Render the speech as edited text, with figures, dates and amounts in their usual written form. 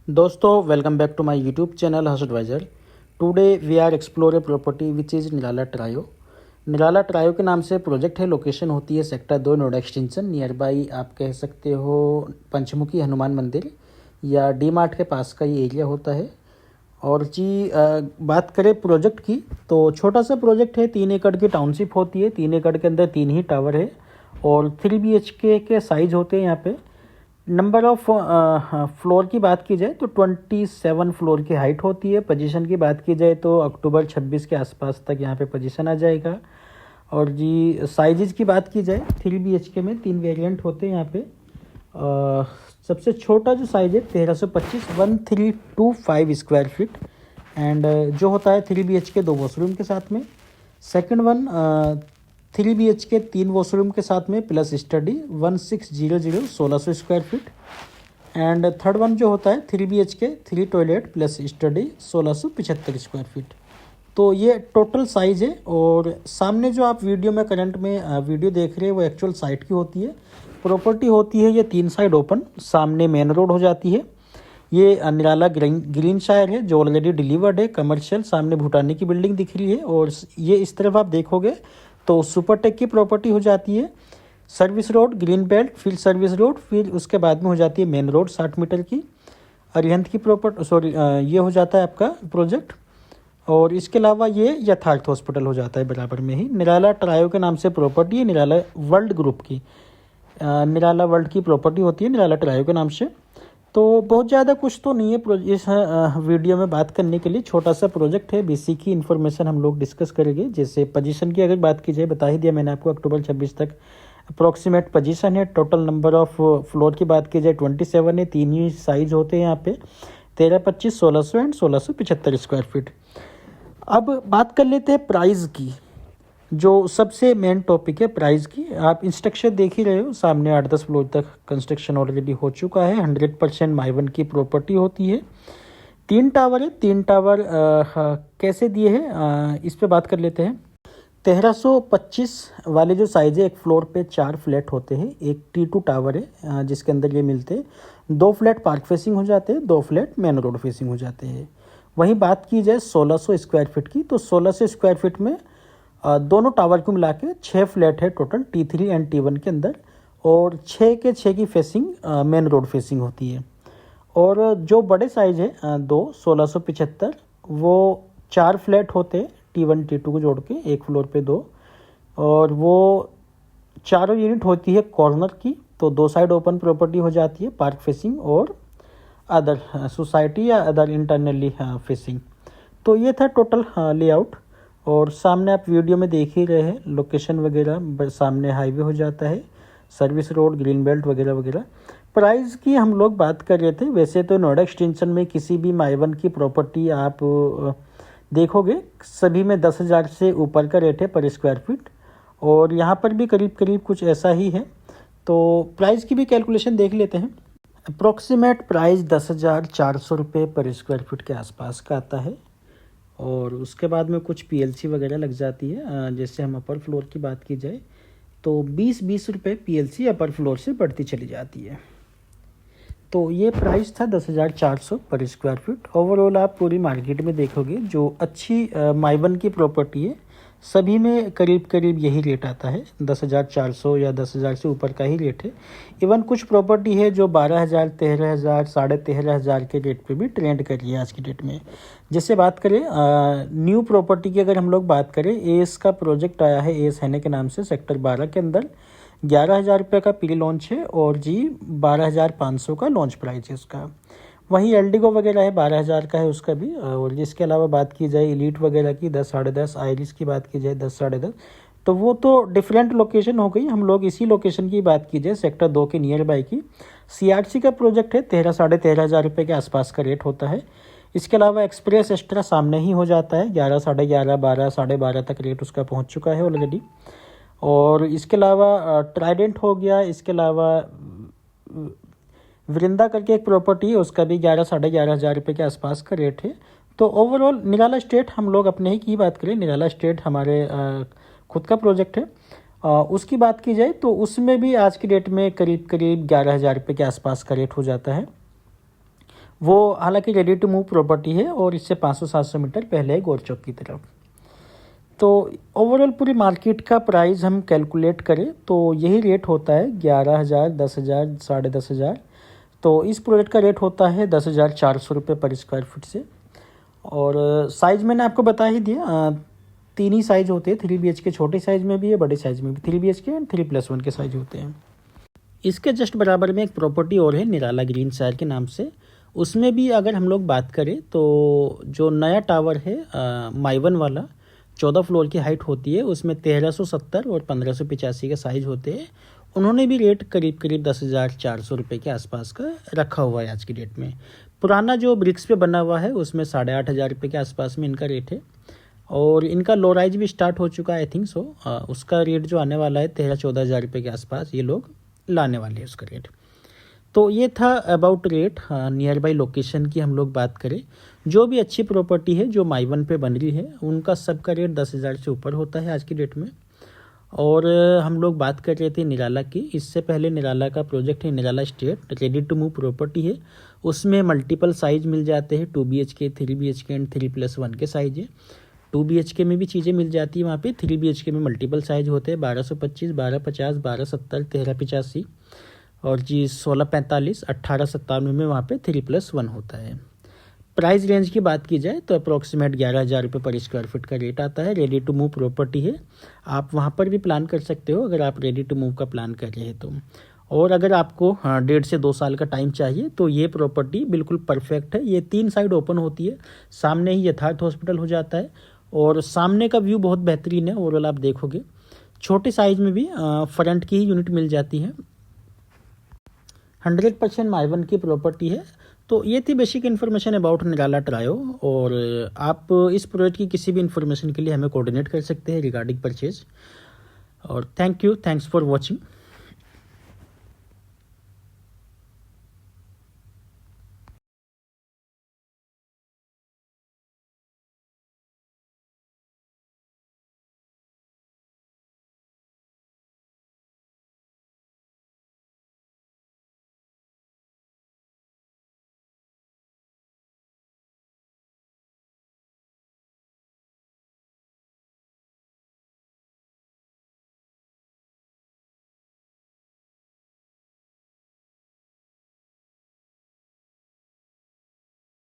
दोस्तों welcome back to my YouTube channel Harsh advisor. Today we are explore a property which is Nirala trio. Nirala trio के नाम से project है। Location होती है sector 2 Noida extension. Near by आप कह सकते हो पंचमुखी हनुमान मंदिर या डी मार्ट के पास का ये एरिया होता है। और जी बात करें प्रोजेक्ट की तो छोटा सा प्रोजेक्ट है। 3 एकड़ की टाउनशिप होती है। 3 एकड़ के अंदर 3 ही टावर है और 3 BHK के साइज होते हैं यहाँ पे। नंबर ऑफ फ्लोर की बात की जाए तो 27 फ्लोर की हाइट होती है। पोजीशन की बात की जाए तो अक्टूबर 26 के आसपास तक यहाँ पे पोजीशन आ जाएगा। और जी साइजेज की बात की जाए 3 BHK में 3 वेरिएंट होते हैं यहाँ पे। सबसे छोटा जो साइज है 1325 स्क्वायर फीट एंड जो होता है 3 BHK 2 वॉशरूम के साथ में। सेकंड वन 3 BHK 3 वॉशरूम के साथ में plus study 1600 square feet. And third one जो होता है 3 BHK 3 toilet plus study 1675 square feet. तो ये टोटल साइज़ है। और सामने जो आप वीडियो में करंट में वीडियो देख रहे हैं वो एक्चुअल साइट की होती है। प्रॉपर्टी होती है ये 3 साइड ओपन, सामने मेन रोड हो जाती है। ये निराला ग्रीन शायर है जो ऑलरेडी डिलीवर्ड है। कमर्शियल सामने भूटानी की बिल्डिंग दिख रही है और ये इस तरफ आप देखोगे तो सुपरटेक की प्रॉपर्टी हो जाती है। सर्विस रोड ग्रीन बेल्ट, फिर सर्विस रोड, फिर उसके बाद में हो जाती है मेन रोड 60 मीटर की। अरिहंत की प्रॉपर्टी ये हो जाता है आपका प्रोजेक्ट। और इसके अलावा ये यथार्थ हॉस्पिटल हो जाता है बराबर में ही। निराला ट्रायो के नाम से प्रॉपर्टी है। निराला वर्ल्ड ग्रुप की निराला वर्ल्ड की प्रॉपर्टी होती है निराला ट्रायो के नाम से। तो बहुत ज़्यादा कुछ तो नहीं है इस वीडियो में बात करने के लिए। छोटा सा प्रोजेक्ट है, बेसिक ही इन्फॉर्मेशन हम लोग डिस्कस करेंगे। जैसे पोजीशन की अगर बात की जाए, बता ही दिया मैंने आपको, अक्टूबर 26 तक अप्रॉक्सीमेट पोजीशन है। टोटल नंबर ऑफ फ्लोर की बात की जाए 27 है। 3 ही साइज होते हैं यहाँ पे, 13, 25, 1600 एंड 1675 स्क्वायर फीट। अब बात कर लेते हैं प्राइस की, जो सबसे मेन टॉपिक है प्राइस की। आप इंस्ट्रक्शन देख ही रहे हो, सामने 8-10 फ्लोर तक कंस्ट्रक्शन ऑलरेडी हो चुका है। 100% माइवन की प्रॉपर्टी होती है। 3 टावर है। 3 टावर कैसे दिए हैं इस पे बात कर लेते हैं। 1325 वाले जो साइज है, एक फ्लोर पे 4 फ्लैट होते हैं। एक T2 टावर है जिसके अंदर ये मिलते हैं। 2 फ्लैट पार्क फेसिंग हो जाते हैं, 2 फ्लैट मेन रोड फेसिंग हो जाते हैं। वहीं बात की जाए 1600 स्क्वायर फीट की, तो 1600 स्क्वायर फीट में दोनों टावर को मिला के 6 फ्लैट है टोटल T3 एंड T1 के अंदर। और 6 के 6 की फेसिंग मेन रोड फेसिंग होती है। और जो बड़े साइज है 1675, वो 4 फ्लैट होते हैं T1 T2 को जोड़ के, एक फ्लोर पे 2। और वो चारों यूनिट होती है कॉर्नर की, तो 2 साइड ओपन प्रॉपर्टी हो जाती है, पार्क फेसिंग और अदर सोसाइटी या अदर इंटरनली फेसिंग। तो ये था टोटल लेआउट। और सामने आप वीडियो में देख ही रहे हैं लोकेशन वगैरह, सामने हाईवे हो जाता है, सर्विस रोड, ग्रीन बेल्ट वगैरह वगैरह। प्राइस की हम लोग बात कर रहे थे। वैसे तो नोएडा एक्सटेंशन में किसी भी माइवन की प्रॉपर्टी आप देखोगे सभी में 10,000 से ऊपर का रेट है पर स्क्वायर फीट। और यहाँ पर भी करीब करीब कुछ ऐसा ही है। तो प्राइस की भी कैलकुलेशन देख लेते हैं। अप्रॉक्सीमेट प्राइस 10,400 रुपये पर स्क्वायर फीट के आसपास का आता है। और उसके बाद में कुछ PLC वगैरह लग जाती है। जैसे हम अपर फ्लोर की बात की जाए तो 20 रुपये PLC अपर फ्लोर से बढ़ती चली जाती है। तो ये प्राइस था 10,400 पर स्क्वायर फीट। ओवरऑल आप पूरी मार्केट में देखोगे जो अच्छी माइवन की प्रॉपर्टी है सभी में करीब करीब यही रेट आता है, 10,400 या 10,000 से ऊपर का ही रेट है। इवन कुछ प्रॉपर्टी है जो 12,000, 13,000, 13,500 के रेट पे भी ट्रेंड कर रही है आज की डेट में। जैसे बात करें न्यू प्रॉपर्टी की, अगर हम लोग बात करें, एस का प्रोजेक्ट आया है एस हैने के नाम से सेक्टर 12 के अंदर। 11,000 रुपये का प्री लॉन्च है और जी 12,500 का लॉन्च प्राइस है उसका। वहीं एल्डिगो वगैरह है 12,000 का है उसका भी। और इसके अलावा बात की जाए एलीट वगैरह की 10, 10.5, आयरिस की बात की जाए 10, 10.5, तो वो तो डिफरेंट लोकेशन हो गई। हम लोग इसी लोकेशन की बात की जाए सेक्टर 2 के नियर बाई की, CRC का प्रोजेक्ट है 13, 13,500 रुपये के आसपास का रेट होता है। इसके अलावा एक्सप्रेस एक्स्ट्रा सामने ही हो जाता है, 11, 11.5, 12, 12.5 तक रेट उसका पहुँच चुका है ऑलरेडी। और इसके अलावा ट्राइडेंट हो गया। इसके अलावा वृंदा करके एक प्रॉपर्टी है, उसका भी 11, 11,500 रुपये के आसपास का रेट है। तो ओवरऑल निराला स्टेट हम लोग अपने ही की बात करें, निराला स्टेट हमारे खुद का प्रोजेक्ट है। उसकी बात की जाए तो उसमें भी आज की डेट में करीब करीब 11,000 रुपये के आसपास का रेट हो जाता है। वो हालांकि रेडी टू मूव प्रॉपर्टी है और इससे 500-700 मीटर पहले है गौर चौक की तरफ। तो ओवरऑल पूरी मार्केट का प्राइस हम कैलकुलेट करें तो यही रेट होता है 11,000, 10,000, 10,500। तो इस प्रोजेक्ट का रेट होता है 10,400 रुपये पर स्क्वायर फीट से। और साइज़ मैंने आपको बता ही दिया, 3 ही साइज़ होते हैं। 3 BHK छोटे साइज़ में भी है, बड़े साइज़ में भी। 3 BHK एंड 3+1 के साइज़ होते हैं। इसके जस्ट बराबर में एक प्रॉपर्टी और है निराला ग्रीन शहर के नाम से। उसमें भी अगर हम लोग बात करें तो जो नया टावर है माइवन वाला 14 फ्लोर की हाइट होती है, उसमें 1370 और 1585 के साइज़ होते हैं। उन्होंने भी रेट करीब करीब 10,400 रुपये के आसपास का रखा हुआ है आज की डेट में। पुराना जो ब्रिक्स पे बना हुआ है उसमें 8,500 रुपये के आसपास में इनका रेट है। और इनका लो राइज भी स्टार्ट हो चुका है आई थिंक सो। उसका रेट जो आने वाला है 13-14 हज़ार रुपये के आसपास ये लोग लाने वाले हैं उसका रेट। तो ये था about rate. Near by location की हम लोग बात करें, जो भी अच्छी प्रॉपर्टी है जो माइवन पे बन रही है उनका सबका रेट 10,000 से ऊपर होता है आज की डेट में। और हम लोग बात कर रहे थे निराला की। इससे पहले निराला का प्रोजेक्ट है Nirala estate, ready to move property है। उसमें मल्टीपल साइज मिल जाते हैं, 2 BHK, 3 BHK एंड 3+1 के साइज है। 2 BHK में भी चीज़ें मिल जाती है वहाँ पे। 3 BHK में मल्टीपल साइज होते हैं, 1225, 1250, 1270, 1385 और जी 1645, 1897 में वहाँ पे 3+1 होता है। प्राइस रेंज की बात की जाए तो अप्रॉक्सीमेट 11,000 रुपये पर स्क्वायर फीट का रेट आता है। रेडी टू मूव प्रॉपर्टी है, आप वहाँ पर भी प्लान कर सकते हो अगर आप रेडी टू मूव का प्लान कर रहे हैं तो। और अगर आपको 1.5 से 2 साल का टाइम चाहिए तो ये प्रॉपर्टी बिल्कुल परफेक्ट है। ये 3 साइड ओपन होती है, सामने ही यथार्थ हॉस्पिटल हो जाता है और सामने का व्यू बहुत बेहतरीन है। ओवरऑल आप देखोगे छोटे साइज में भी फ्रंट की ही यूनिट मिल जाती है। 100% माइवन की प्रॉपर्टी है। तो ये थी basic information about Nirala trio. और आप इस प्रोजेक्ट की किसी भी इन्फॉर्मेशन के लिए हमें कोऑर्डिनेट कर सकते हैं रिगार्डिंग परचेज। और थैंक्स फॉर वॉचिंग।